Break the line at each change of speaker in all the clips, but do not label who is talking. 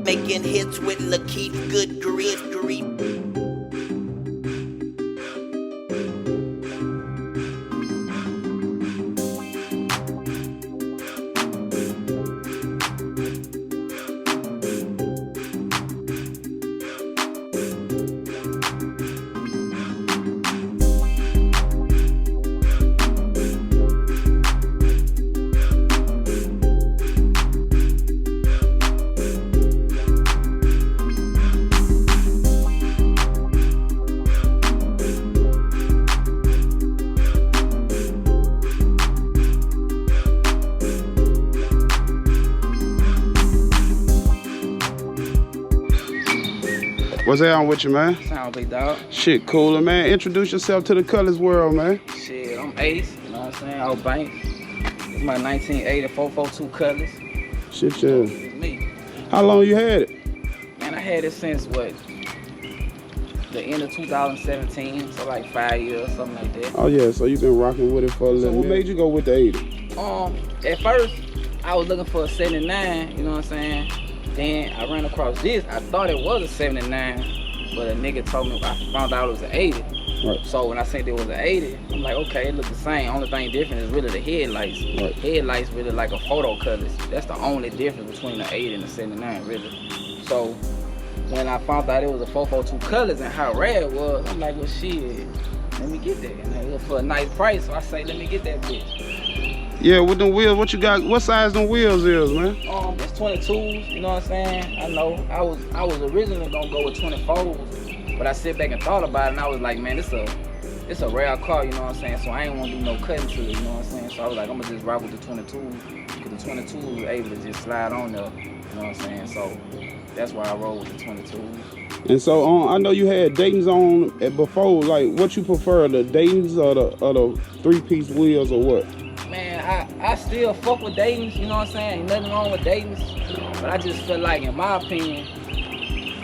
Making hits with Lakeith, good grief.
What's that on with you, man?
Sound big dog.
Shit, cooler, man. Introduce yourself to the Cutlass world, man.
Shit, I'm Ace, you know what I'm saying? Old Bank. It's my 1980 442 Cutlass.
Shit, yeah.
It's me.
How long you had it?
Man, I had it since what? The end of 2017, so like 5 years, something like that.
Oh yeah, so you've been rocking with it for a little bit. What made you go with the 80?
At first, I was looking for a 79, you know what I'm saying? Then I ran across this. I thought it was a 79, but a nigga told me, I found out it was an 80.
Right.
So when I said it was an 80, I'm like, okay, it looked the same. Only thing different is really the headlights.
Right.
Headlights really like a photo Cutlass. That's the only difference between the 80 and the 79, really. So when I found out it was a 442 Cutlass and how rare it was, I'm like, well, shit, let me get that. And it was for a nice price, so I say, let me get that bitch.
Yeah, with them wheels, what you got? What size them wheels is, man?
It's 22s, you know what I'm saying? I know, I was originally gonna go with 24s, but I sit back and thought about it, and I was like, man, it's a rare car, you know what I'm saying? So I ain't wanna do no cutting to it, you know what I'm saying? So I was like, I'm gonna just rock with the 22s, because the 22s were able to just slide on there, you know what I'm saying? So that's why I roll with the 22s.
And so I know you had Dayton's on before. Like, what you prefer, the Dayton's or the three-piece wheels or what?
Man, I still fuck with Dayton's, you know what I'm saying? Ain't nothing wrong with Dayton's, but I just feel like, in my opinion,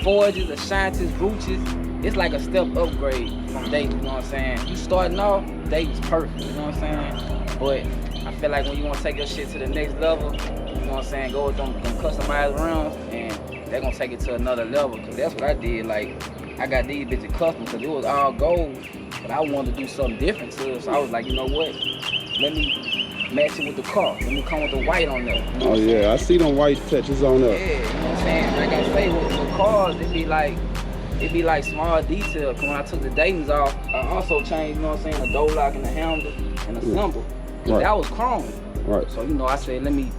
Forges, Ashantis, Gucci's, it's like a step upgrade from Dayton, you know what I'm saying? You starting off, Dayton's perfect, you know what I'm saying? But I feel like when you want to take your shit to the next level, you know what I'm saying, go with them customized rims, and they're going to take it to another level, because that's what I did. Like, I got these bitches custom, because it was all gold, but I wanted to do something different to it, so I was like, you know what? Let me match it with the car. Let me come with the white on there. You know
yeah, I see them white touches on there.
Yeah, you know what I'm saying? Like I say, with cars, it be like small detail. Cause when I took the Dayton's off, I also changed, you know what I'm saying, the door lock and the handle and the symbol. Right. That was chrome. Right. So, you know, I said, let me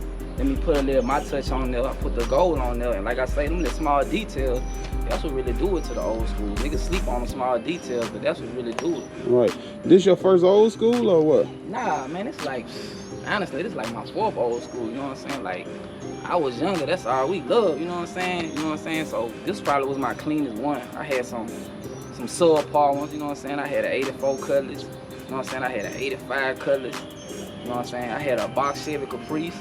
put a little my touch on there. I put the gold on there. And like I say, them little small details, that's what really do it to the old school. Niggas sleep on the small details, but that's what really do it. Right.
This your first old school or what?
Nah, man, it's like, honestly, this is like my fourth old school, you know what I'm saying? Like, I was younger, that's all we loved, you know what I'm saying? You know what I'm saying? So this probably was my cleanest one. I had some subpar ones, you know what I'm saying? I had an 84 Cutlass, you know what I'm saying? I had an 85 Cutlass, you know what I'm saying? I had a box Chevy Caprice,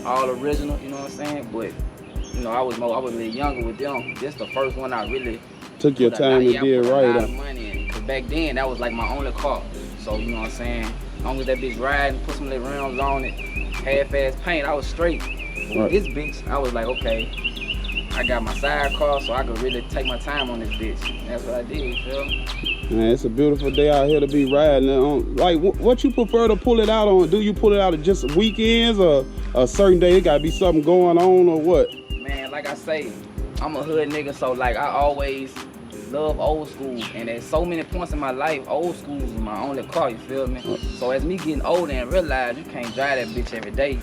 all original, you know what I'm saying? But, you know, I was a little younger with them. This the first one I really
took your time to get right.
A lot of money in, cause back then that was like my only car. So you know what I'm saying? As long as that bitch riding, put some little rims on it, half-ass paint, I was straight. But with this bitch, I was like, okay, I got my side car, so I could really take my time on this bitch. And that's what I did, you feel me?
Man, it's a beautiful day out here to be riding on. Like, what you prefer to pull it out on? Do you pull it out at just weekends or a certain day? It gotta be something going on or what?
Man, like I say, I'm a hood nigga, so like I always love old school, and at so many points in my life, old school is my only car, you feel me? So as me getting older and realize you can't drive that bitch every day,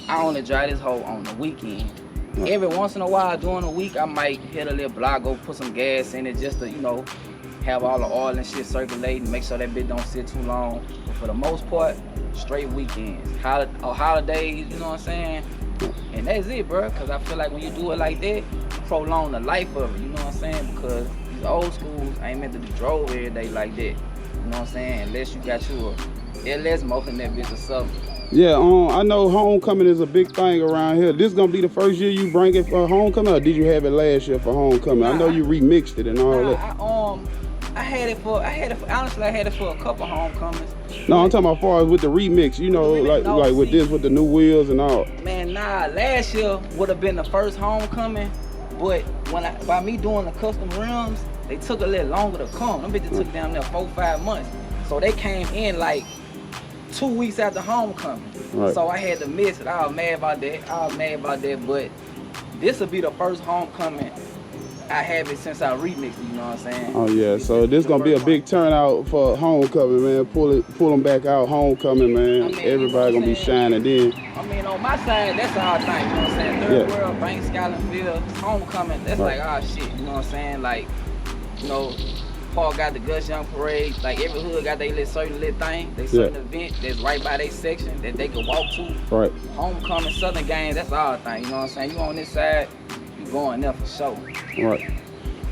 I only drive this hoe on the weekend. Every once in a while during the week, I might hit a little block, go put some gas in it just to, you know, have all the oil and shit circulating, make sure that bitch don't sit too long. But for the most part, straight weekends. Holidays, you know what I'm saying? And that's it, bro, because I feel like when you do it like that, you prolong the life of it, you know what I'm saying? Because these old schools ain't meant to be drove every day like that, you know what I'm saying? Unless you got you a LS motor in that bitch or something.
Yeah, I know homecoming is a big thing around here. This gonna be the first year you bring it for homecoming, or did you have it last year for homecoming? I know you remixed it and all that.
I had it for a couple homecomings.
No, I'm talking about as far as with the remix, you know, like with this, with the new wheels and all.
Man, nah, last year would have been the first homecoming, But by me doing the custom rims, they took a little longer to come. Them bitches took down there 4-5 months. So they came in like 2 weeks after homecoming.
Right.
So I had to miss it. I was mad about that. But this will be the first homecoming I have it since I remixed it, you know what I'm saying?
Oh yeah, so this gonna be a big turnout for homecoming, man. Pull them back out, homecoming, man.
I mean,
Everybody gonna be shining then.
I mean, on my side, that's all I think, you know what I'm saying? Third World, Bank, Scotlandville, homecoming, that's like all shit, you know what I'm saying? Like, you know, Paul got the Gus Young Parade, like every hood got their certain little thing, they certain event that's right by their section that they can walk to.
Right.
Homecoming, Southern Games, that's all I think, you know what I'm saying? You on this side, you going there for sure.
Right.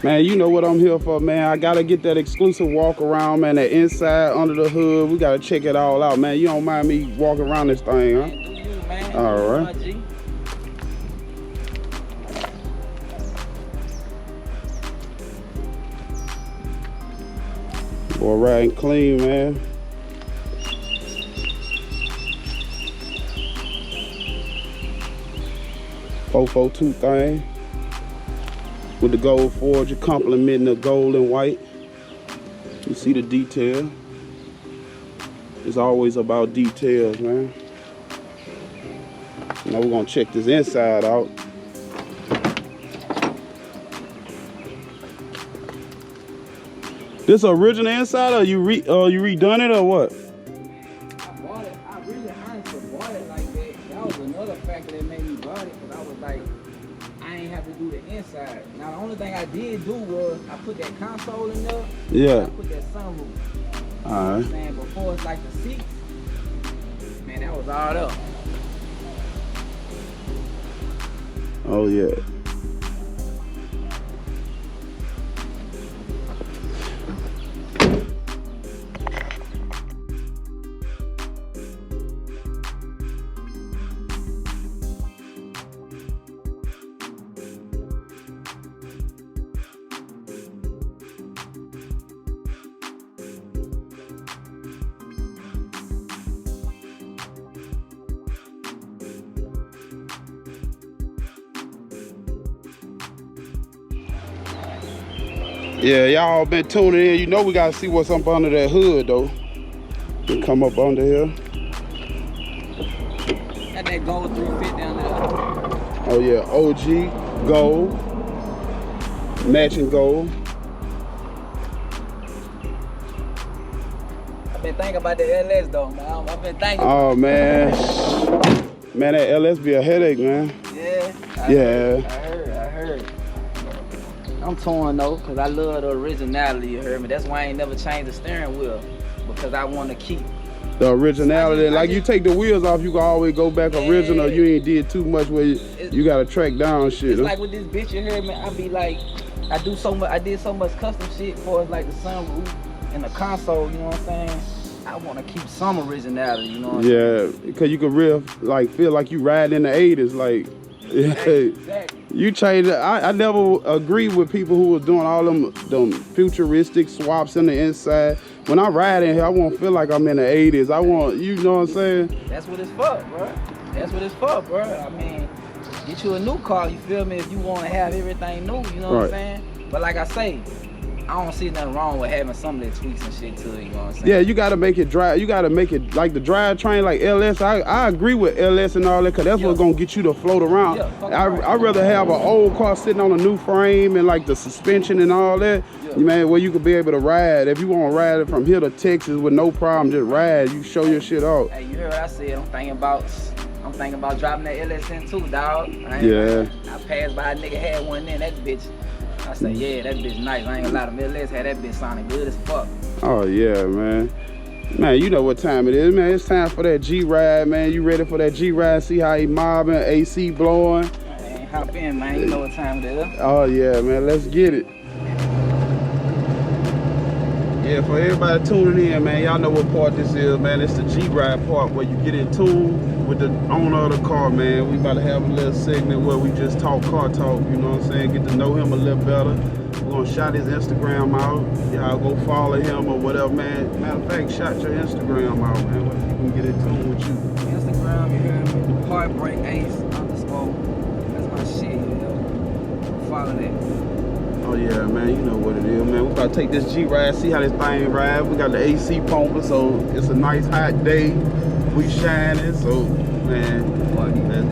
Man, you know what I'm here for, man. I gotta get that exclusive walk around, man. That inside, under the hood, we gotta check it all out, man. You don't mind me walking around this thing, huh?
Man, do you, man.
All right. Boy, riding clean, man. .442 thing with the gold forger complementing the gold and white. You see the detail. It's always about details, man. Now we're gonna check this inside out. This original inside, or you redone it, or what?
I bought it. I really honestly bought it like that. That was another factor that made me buy it, because I was like, I ain't have to do the inside. Now the only thing I did do was I put that console in there.
Yeah.
I put that sunroof.
All right.
Man, before it's like the seats, man, that was all up.
Oh yeah. Yeah, y'all been tuning in. You know we gotta see what's up under that hood though. We come up under here.
Got that gold 350 down there.
Oh yeah, OG gold, matching gold.
I've been thinking about the LS though, man. I've been thinking.
Oh man, man, that LS be a headache, man.
Yeah. I heard. I'm torn though, cause I love the originality, you heard me. That's why I ain't never changed the steering wheel, because I want to keep
the originality. Like you take the wheels off, you can always go back original. You ain't did too much where you gotta track down shit.
It's like with this bitch, you heard me. I be like, I did so much custom shit for like the sunroof and the console. You know what I'm saying? I want to keep some originality. You know what I'm saying?
Yeah, because you can real like feel like you riding in the 80s, like. Yeah,
exactly.
You change it. I never agree with people who are doing all them futuristic swaps in the inside. When I ride in here, I won't feel like I'm in the 80s. I want, you know what I'm saying?
That's what it's for, bro. That's what it's for, bro. I mean, get you a new car, you feel me, if you want to have everything new, you know what I'm saying? But like I say, I don't see nothing wrong with having some of the tweaks and shit to it, you know what I'm saying?
Yeah, you gotta make it drive. You gotta make it like the drivetrain, like LS. I agree with LS and all that, cause that's what's gonna get you to float around. I'd rather have an old car sitting on a new frame and like the suspension and all that. You man, where you could be able to ride. If you want to ride it from here to Texas with no problem, just ride. You show your shit off.
Hey, you heard what I said? I'm thinking about dropping that LS in too, dog.
Yeah.
I passed by a nigga had one in that bitch. I say, yeah, that bitch nice. I ain't gonna lie, the LS had that bitch sounding good as fuck.
Oh yeah, man. Man, you know what time it is, man. It's time for that G-Ride, man. You ready for that G-Ride? See how he mobbing, AC blowing.
Man, hop in, man. You know what time it is.
Oh yeah, man. Let's get it. Yeah, for everybody tuning in, man, y'all know what part this is, man. It's the G-Ride part where you get in tune with the owner of the car, man. We about to have a little segment where we just talk car talk, you know what I'm saying? Get to know him a little better. We're gonna shout his Instagram out. Y'all go follow him or whatever, man. Matter of fact, shout your Instagram out, man, where people can get in tune with you.
Instagram, you hear me? Heartbreak Ace _. That's my shit, you know. Follow all of that.
Oh yeah, man, you know what it is, man. We about to take this G ride, see how this thing ride. We got the AC pumping, so it's a nice hot day. We shining, so man,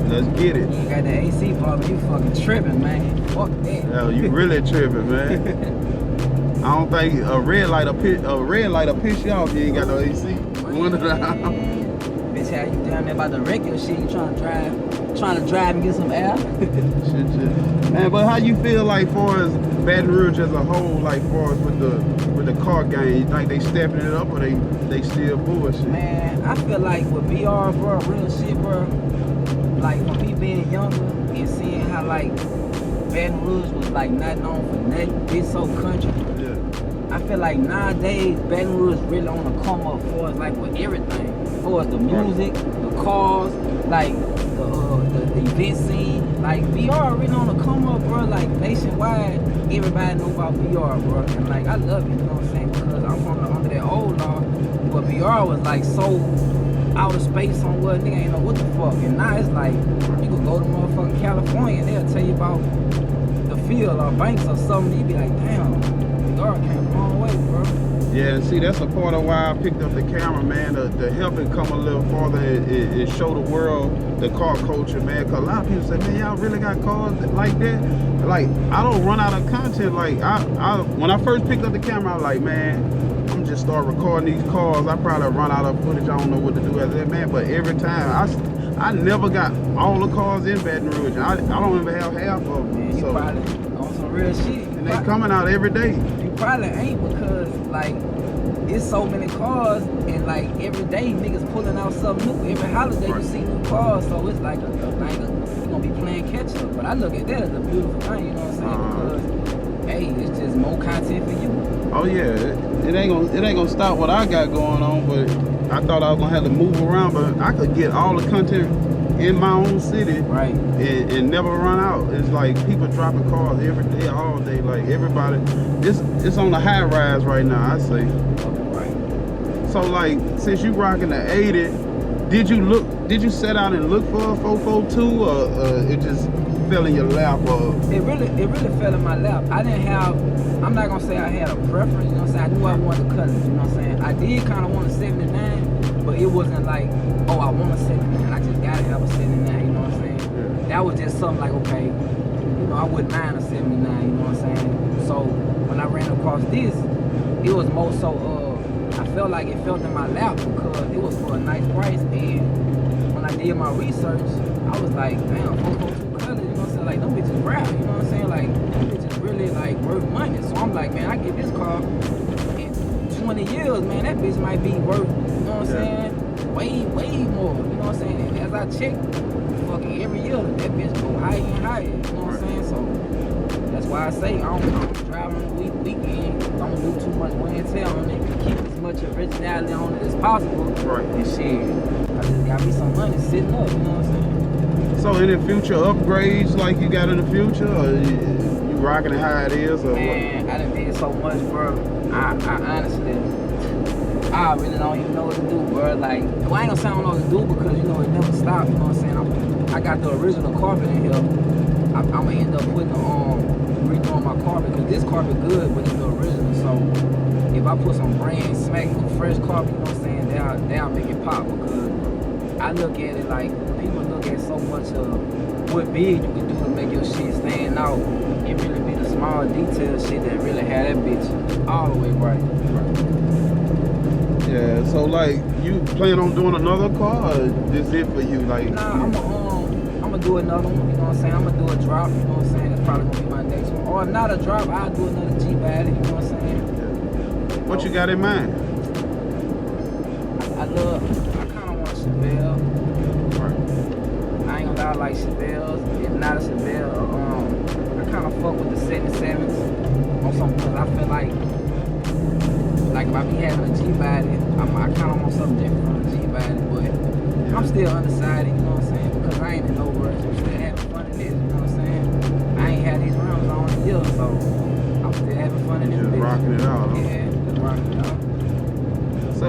let's get it.
You got the AC pumping, you fucking tripping, man. Fuck that.
Hell, you really tripping, man. I don't think a red light will piss you off if you ain't got no AC. One of the
bitch, how you down there about to wreck your shit? You trying to drive and get some air?
shit. Man, but how you feel like far as Baton Rouge as a whole, like far as with the car game? You think they stepping it up or they still bullshit?
Man, I feel like with VR, bro, real shit, bro. Like for me being younger and seeing how like Baton Rouge was like not known for nothing, it's so country.
Yeah.
I feel like nowadays Baton Rouge really on the come up for us, like with everything, for us the music, the cars, like the event scene. Like VR really on the come up, bro. Like nationwide, everybody know about VR, bro. And like I love it, you know what I'm saying? Because I'm from under that old law, but VR was like so outer space on what nigga ain't know what the fuck. And now it's like you could go to motherfucking California and they'll tell you about the field or banks or something. You be like, damn, VR came a long way, bro.
Yeah, see, that's a part of why I picked up the camera, man, to help it come a little farther and show the world the car culture, man. Because a lot of people say, man, y'all really got cars like that? Like, I don't run out of content. Like, when I first picked up the camera, I was like, man, I'm just start recording these cars. I probably run out of footage. I don't know what to do after that, man. But every time, I never got all the cars in Baton Rouge. I don't even have half of them.
Man, you
so,
probably on some real shit.
And they coming out every day.
You probably ain't because, like, it's so many cars and, like, every day niggas pulling out something new. Every holiday you see new cars, so it's like you're gonna be playing catch up. But I look at that as a beautiful thing, you know what I'm saying? Because, hey, it's just more content for you.
Oh yeah, it ain't gonna stop what I got going on, but I thought I was gonna have to move around, but I could get all the content in my own city,
right,
and never run out. It's like people dropping cars every day, all day. Like everybody, it's on the high rise right now, I say.
Right.
So like, since you rocking the 80, did you set out and look for a 442, or it just fell in your lap? Or
it really fell in my lap. I didn't have. I'm not gonna say I had a preference. You know what I'm saying? I knew I wanted a Cutlass. You know what I'm saying? I did kind of want a 79, but it wasn't like, oh, I want a 79. I just gotta have a 79. You know what I'm saying? Yeah. That was just something like, okay, you know, I wouldn't mind a 79. You know what I'm saying? So when I ran across this, it was more so. I felt like it felt in my lap because it was for a nice price. And when I did my research, I was like, damn, 442 Cutlass. You know what I'm saying? Like, them bitches rap. You know what I'm saying? Like, them bitches really like worth money. So I'm like, man, I get this car in 20 years, man, that bitch might be worth, you know what I'm saying, way more, you know what I'm saying? And as I check, fucking every year, that bitch go higher and higher, you know what I'm saying? So that's why I say I don't drive on the weekend, don't do too much wear and tear on it, keep as much originality on it as possible. Right. And shit, I just got me some money sitting up, you know what I'm saying?
So any future upgrades like you got in the future, or you rocking it how it is, or
man, what? I done did so much, bro. I honestly, I really don't even know what to do, bro. Like, well, I ain't gonna say I don't know what to do because, you know, it never stops, you know what I'm saying? I got the original carpet in here. I'm gonna end up putting redoing my carpet because this carpet good, but it's the original. So if I put some brand smack fresh carpet, you know what I'm saying, they'll make it pop because I look at it like people look at so much of what big you can do to make your shit stand out. It really be the small detail shit that really had that bitch all the way right.
Yeah, so like you plan on doing another car, or this it for you? Like,
nah, I'm gonna do another one, you know what I'm saying? I'm gonna do a drop, you know what I'm saying? That's probably gonna be my next one. Or if not a drop, I'll do another G-Body, you know what I'm saying?
Yeah. What you got in mind?
I kinda want a Chevelle. Right. I ain't gonna lie, I like Chevelle's. If not a Chevelle, I kinda fuck with the 77s on something because I feel like if I be having a G-Body, I kinda want something different from a G-Body, but I'm still undecided, you know what I'm saying? Because I ain't in no rush. I'm still having fun in this, you know what I'm saying? I ain't had these rims on in years, so I'm still having fun in this.
Just rocking it out.
Yeah, just rocking it out.
So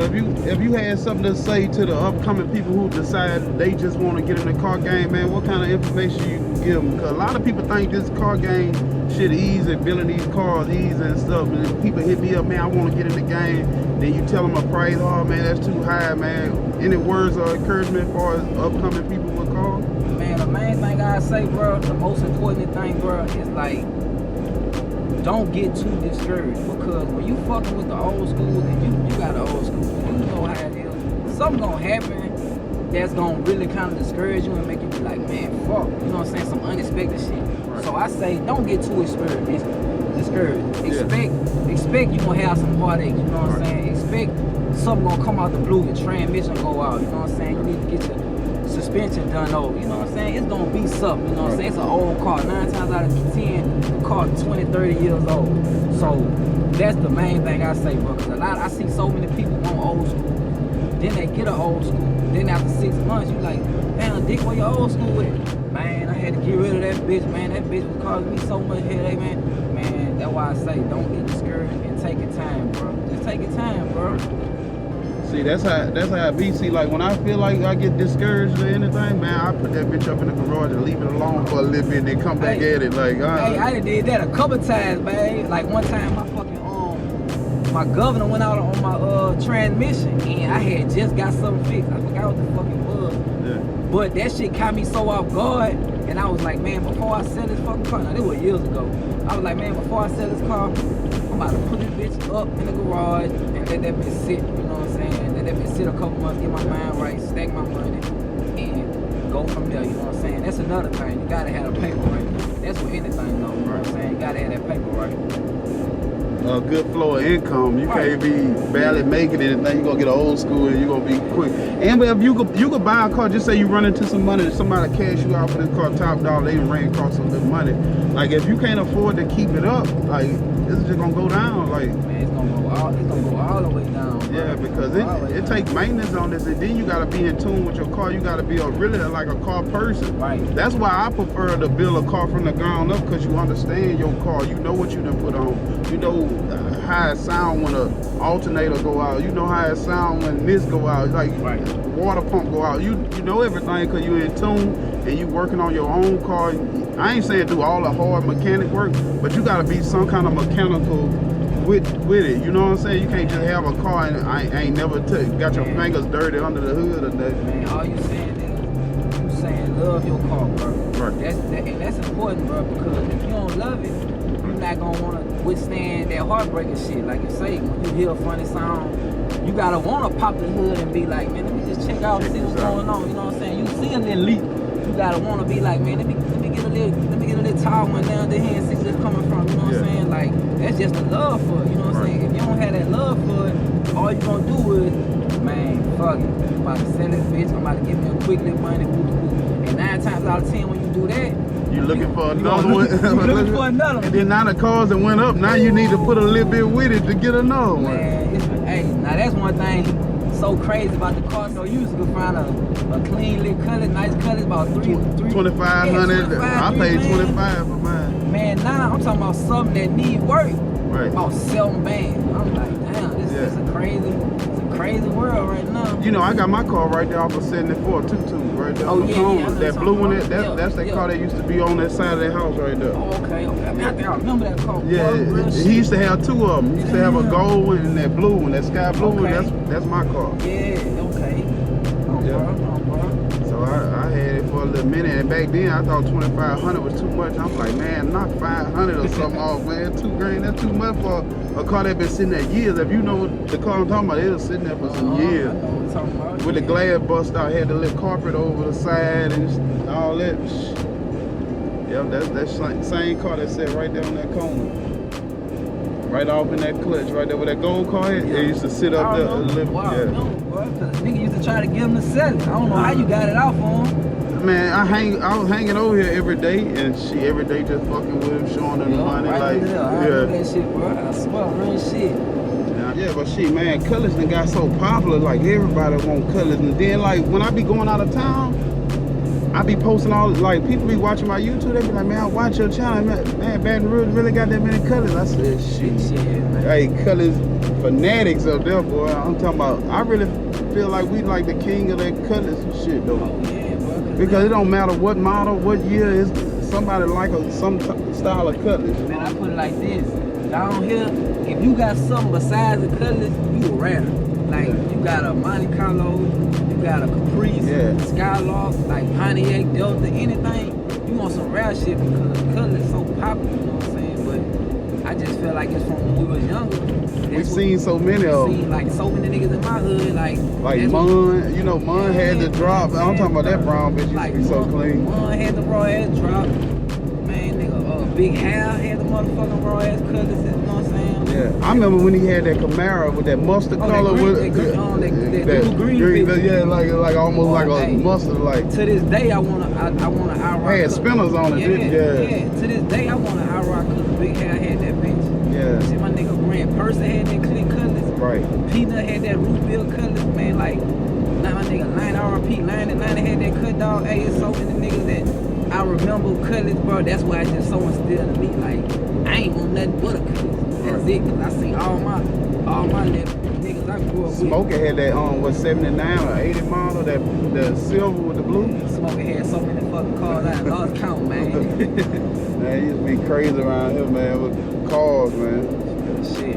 if you had something to say to the upcoming people who decide they just want to get in the car game, man, what kind of information you can give them? Because a lot of people think this car game shit easy, building these cars easy and stuff. And then people hit me up, man, I want to get in the game. Then you tell them a price, oh man, that's too high, man. Any words of encouragement as far as upcoming people with cars?
Man, the main thing I say, bro, the most important thing, bro, is like, don't get too discouraged, because when you fucking with the old school and you got the old school, you know how it is. Something gonna happen that's gonna really kind of discourage you and make you be like, man, fuck. You know what I'm saying? Some unexpected shit. Right. So I say, don't get too discouraged. Expect you gonna have some heartaches. You know what I'm saying? Expect something gonna come out the blue, your transmission go out. You know what I'm saying? You need to get your suspension done over, you know what I'm saying? It's gonna be something, you know what I'm saying? It's an old car. 9 times out of 10, the car 20, 30 years old. So that's the main thing I say, bro. Cause I see so many people on old school. Then they get an old school. Then after 6 months, you like, man, Dick, where your old school with? Man, I had to get rid of that bitch, man. That bitch was causing me so much headache, man. Man, that's why I say, don't get discouraged and take your time, bro. Just take your time, bro.
See, that's how I be. See, like when I feel like I get discouraged or anything, man, I put that bitch up in the garage and leave it alone for a little bit and then come back at it. Like,
hey, I did that a couple times, man. Like one time, my fucking my governor went out on my transmission, and I had just got something fixed. I forgot what the fucking was. Yeah. But that shit caught me so off guard, and I was like, man, before I sell this fucking car, now this was years ago. I was like, man, before I sell this car, I'm about to put this bitch up in the garage and let that bitch sit. You know what I'm saying? Let that bitch sit a couple months, get my mind right, stack my money, and go from there. You know what I'm saying? That's another thing. You gotta have the paper right. That's what anything though, you know what I'm saying? You gotta have that paper right.
A good flow of income. You can't be barely making it and then you're gonna get an old school and you're gonna be quick. And if you could buy a car, just say you run into some money, somebody cash you out for this car top dollar, they ran across some good money. Like if you can't afford to keep it up, like it's just gonna go down. Like
man, it's gonna go all the way down. Bro.
Yeah, because it takes maintenance on this, and then you gotta be in tune with your car. You gotta be really like a car person.
Right.
That's why I prefer to build a car from the ground up, because you understand your car. You know what you done put on. You know how it sound when a alternator go out. You know how it sound when this go out. Like water pump go out. You know everything because you in tune and you working on your own car. I ain't saying do all the hard mechanic work, but you gotta be some kind of mechanical with it. You know what I'm saying? You can't just have a car and I ain't never got your fingers dirty under the hood or nothing.
Man, all you saying is you saying love your car, bro.
Right.
And that's important, bro, because if you don't love it, you're not gonna wanna withstand that heartbreaking shit. Like you say, when you hear a funny sound, you gotta wanna pop the hood and be like, man, let me just check out and see what's going on. You know what I'm saying? You see a little leak, you gotta wanna be like, man, let me get a little tall one down the here and see where it's coming from. You know what I'm saying? Like that's just the love for it. You know what I'm saying? If you don't have that love for it, all you gonna do is, man, fuck it. I'm about to sell this bitch. I'm about to give me a quick little money. And 9 times out of 10, when you do that,
you're looking for another one.
You're looking for another one.
And then now the cars that went up, now you need to put a little bit with it to get another one.
Man, hey, now that's one thing so crazy about the car. So you used to find a clean little color, nice color, about $2,500.
I paid $25 for mine.
Man, now I'm talking about something that need work.
Right.
About 7 bands. I'm like, damn, this is a crazy world right now.
You know, I got my car right there off of 74 22 right there on the phone. That blue one, that's that car that used to be on that side of that house right there.
Oh, okay. I mean, I think I remember that car.
Yeah, he used to have 2 of them. He used to have a gold one and that blue one, that sky blue one. That's my car.
Yeah, okay. Bro.
So I had it for a little minute, and back then I thought 2,500 was too much. I'm like, man, knock 500 or something off, man. $2,000, that's too much for a car that been sitting there years. If you know the car I'm talking about, it was sitting there for some years.
I know what you're talking about.
With the glass bust out, had the little carpet over the side and all that. Yep, that's that same car that sat right there on that corner. Right off in that clutch, right there where that gold car is. It used to sit up there a little.
Wow, nigga used to try to get him to sell it. I don't know how you got it out for him.
Man, I was hanging over here every day, and she every day just fucking with him, showing her the money.
Right
like,
I know that shit, bro. I swear, real shit.
Yeah, but shit, man, Cutlass done got so popular, like everybody want Cutlass. And then like when I be going out of town, I be posting all, like people be watching my YouTube, they be like, man, I watch your channel, man, Baton Rouge really got that many Cutlass. I said, shit,
man.
Hey, Cutlass fanatics up there, boy. I'm talking about, I really feel like we like the king of that Cutlass and shit though.
Oh yeah, bro.
Because it don't matter what model, what year is somebody like some style of Cutlass.
Man, I put it like this. Down here, if you got something besides a Cutlass, you rare. Like you got a Monte Carlo, you got a Caprice, Skylark, like Pontiac, Delta, anything. You want some rare shit because Cutlass is so popular, you know what I'm saying? But I just feel like it's from when we was younger.
We seen so many of them.
Like so many niggas in my hood, like
Mun, you know, Mun had the drop. I'm talking about that brown bitch used to be so clean.
Mun had the raw ass drop. Man, nigga, Big Hal had the motherfucking raw ass Cutlass, you know what I'm saying?
Yeah, I remember when he had that Camaro with that mustard color with
that green bitch.
Yeah, like almost like a mustard like.
To this day, I wanna IROC.
Had spinners on it, didn't you?
Yeah. To this day, I wanna IROC because Big Hal had that bitch.
Yeah.
See, my nigga Grant Person had that click Cutlass.
Right.
Peanut had that root bill Cutlass, man. Like, now my nigga Line RP, Line had that cut dog. Hey, it's so many niggas that I remember Cutlass, bro. That's why it's just so instilled in me. Like, I ain't want nothing but a Cutlass. That's it, cause I see all my little niggas I grew up with.
Smoker had that 79 or 80 model, the silver with the blue.
Smoker had so many fucking cars I lost count, man.
Man, it used to be crazy around here, man, with cars, man.
Real shit.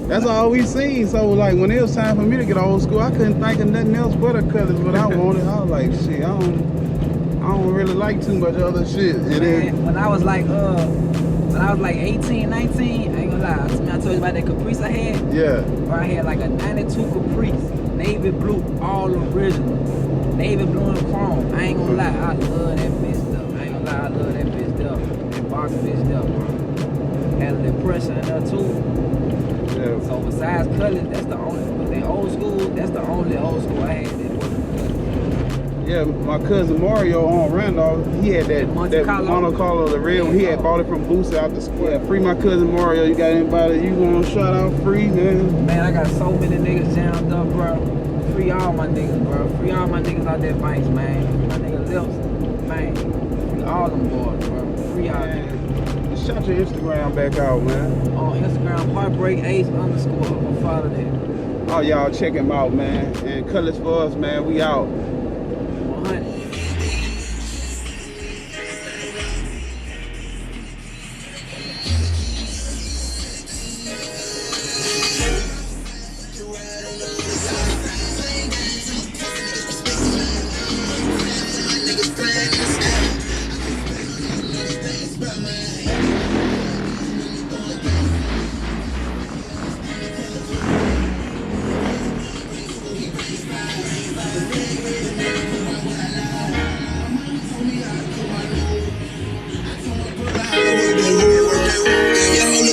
That's all we seen. So like when it was time for me to get old school, I couldn't think of nothing else but a Cutlass. But I wanted. I was like, shit, I don't really like too much other shit.
Man, when I was like 18, 19, I ain't gonna lie. I told you about that Caprice I had.
Yeah.
Where I had like a 92 Caprice, navy blue, all original, navy blue and chrome. I ain't gonna lie, I love that bitch stuff. I ain't gonna lie, I love that bitch stuff. That box bitch stuff, bro. Had a little pressure in there too.
Yeah.
So besides Cutlass, that's the only. But that old school, that's the only old school I had. That wasn't Cutlass.
Yeah, my cousin Mario on Randolph, he had that Monte Carlo, the red one. He had bought it from Boosie out the square. Yeah, free my cousin Mario. You got anybody you want to shout out free, man?
Man, I got so many niggas jammed up, bro. Free all my niggas, bro. Free all my niggas out there, banks, man. My nigga Lips, man. Free all them boys, bro. Free all niggas.
Shout your Instagram back out, man.
On Instagram, Heartbreak_Ace_. I'm gonna follow that.
Oh, y'all check him out, man. And Cutlass for us, man. We out.
100.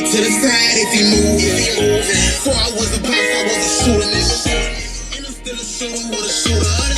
To the side if he move. Before I was a boss, I was a shooter, nigga. And I'm still a shooter with a shooter.